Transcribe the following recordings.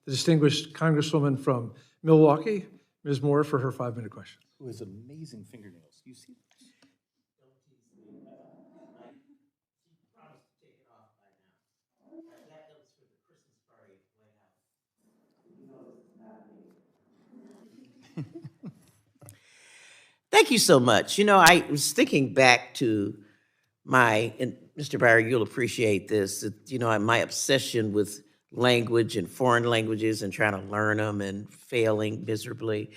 the distinguished Congresswoman from Milwaukee, Ms. Moore, for her 5-minute question. Who has amazing fingernails. Do you see? Thank you so much. You know, I was thinking back to and Mr. Barry, you'll appreciate this, you know, my obsession with language and foreign languages and trying to learn them and failing miserably.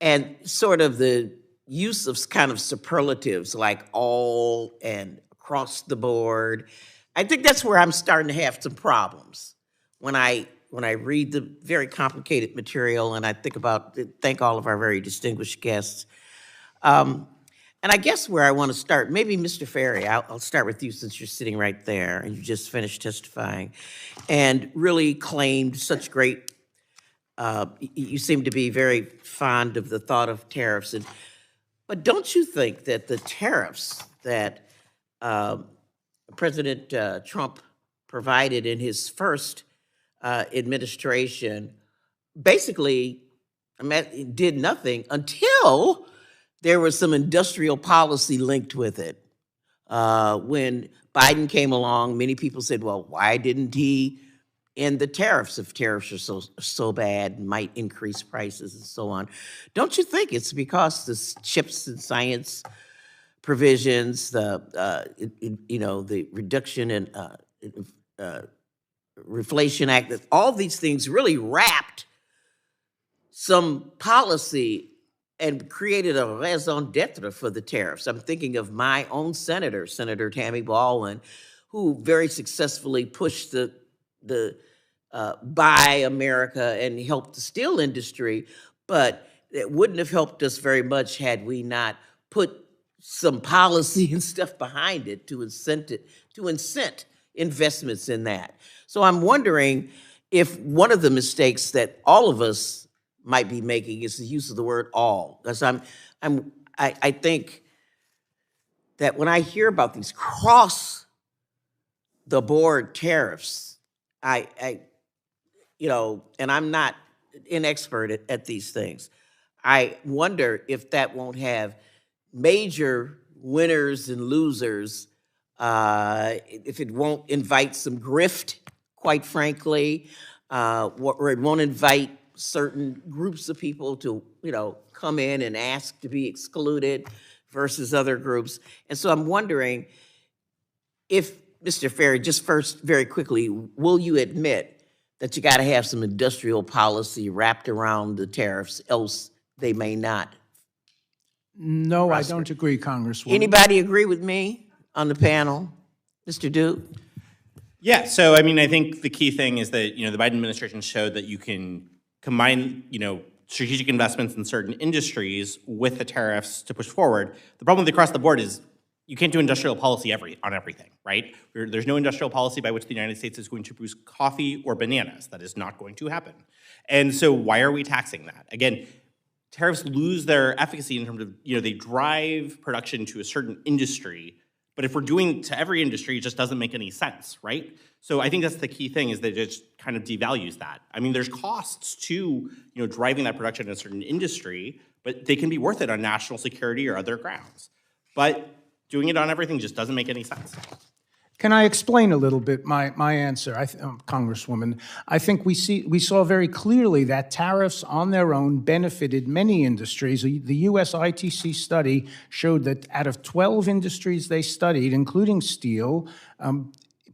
And sort of the use of kind of superlatives like all and across the board. I think that's where I'm starting to have some problems when I read the very complicated material and I thank all of our very distinguished guests. And I guess where I want to start, maybe Mr. Ferry, I'll start with you since you're sitting right there and you just finished testifying and really claimed such great, you seem to be very fond of the thought of tariffs. But don't you think that the tariffs that President Trump provided in his first administration basically did nothing until there was some industrial policy linked with it. When Biden came along, many people said, well, why didn't he end the tariffs if tariffs are so bad and might increase prices and so on? Don't you think it's because the chips and science provisions, the reduction in Reflation Act, that all these things really wrapped some policy and created a raison d'etre for the tariffs. I'm thinking of my own senator, Senator Tammy Baldwin, who very successfully pushed the Buy America and helped the steel industry, but it wouldn't have helped us very much had we not put some policy and stuff behind it to incent investments in that. So I'm wondering if one of the mistakes that all of us might be making is the use of the word all. Because I think that when I hear about these cross the board tariffs, and I'm not an expert at these things, I wonder if that won't have major winners and losers, if it won't invite some grift, quite frankly, or it won't invite certain groups of people to, come in and ask to be excluded versus other groups. And so I'm wondering if, Mr. Ferry, just first, very quickly, will you admit that you got to have some industrial policy wrapped around the tariffs, else they may not? No, I don't agree, Congresswoman. Anybody agree with me on the panel? Mr. Duke? Yeah, so I mean, I think the key thing is that, the Biden administration showed that you can combine, strategic investments in certain industries with the tariffs to push forward. The problem with across the board is you can't do industrial policy on everything, right? There's no industrial policy by which the United States is going to produce coffee or bananas. That is not going to happen. And so why are we taxing that? Again, tariffs lose their efficacy in terms of, they drive production to a certain industry, but if we're doing to every industry, it just doesn't make any sense, right? So I think that's the key thing, is that it just kind of devalues that. I mean, there's costs to, driving that production in a certain industry, but they can be worth it on national security or other grounds. But doing it on everything just doesn't make any sense. Can I explain a little bit my answer, Congresswoman? I think we saw very clearly that tariffs on their own benefited many industries. The U.S. ITC study showed that out of 12 industries they studied, including steel,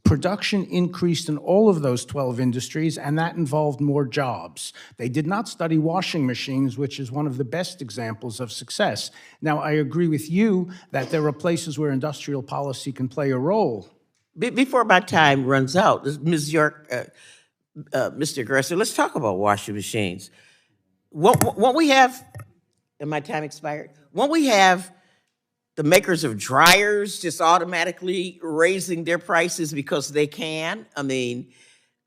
production increased in all of those 12 industries, and that involved more jobs. They did not study washing machines, which is one of the best examples of success. Now, I agree with you that there are places where industrial policy can play a role. Before my time runs out, Ms. York, Mr. Gresser, let's talk about washing machines. Won't we have, and my time expired, won't we have the makers of dryers just automatically raising their prices because they can? I mean,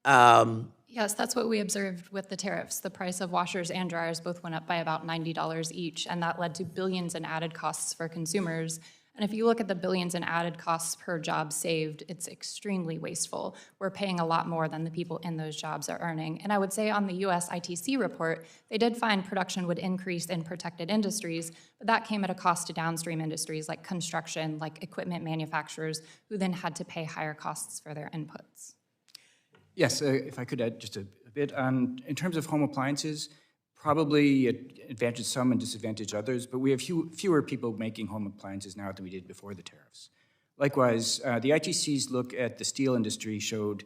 yes, that's what we observed with the tariffs. The price of washers and dryers both went up by about $90 each, and that led to billions in added costs for consumers. And if you look at the billions in added costs per job saved, it's extremely wasteful. We're paying a lot more than the people in those jobs are earning. And I would say on the US ITC report, they did find production would increase in protected industries, but that came at a cost to downstream industries like construction, like equipment manufacturers, who then had to pay higher costs for their inputs. Yes, if I could add just a bit. In terms of home appliances, probably advantage some and disadvantage others, but we have fewer people making home appliances now than we did before the tariffs. Likewise, the ITC's look at the steel industry showed,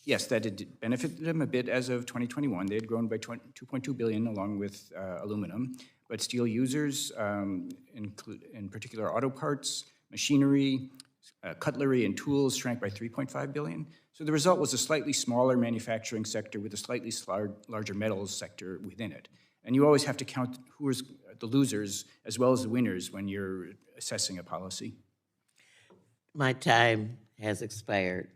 yes, that it benefited them a bit as of 2021. They had grown by 2.2 billion along with aluminum, but steel users, in particular auto parts, machinery, cutlery and tools shrank by 3.5 billion. So the result was a slightly smaller manufacturing sector with a slightly larger metals sector within it. And you always have to count who is the losers as well as the winners when you're assessing a policy. My time has expired.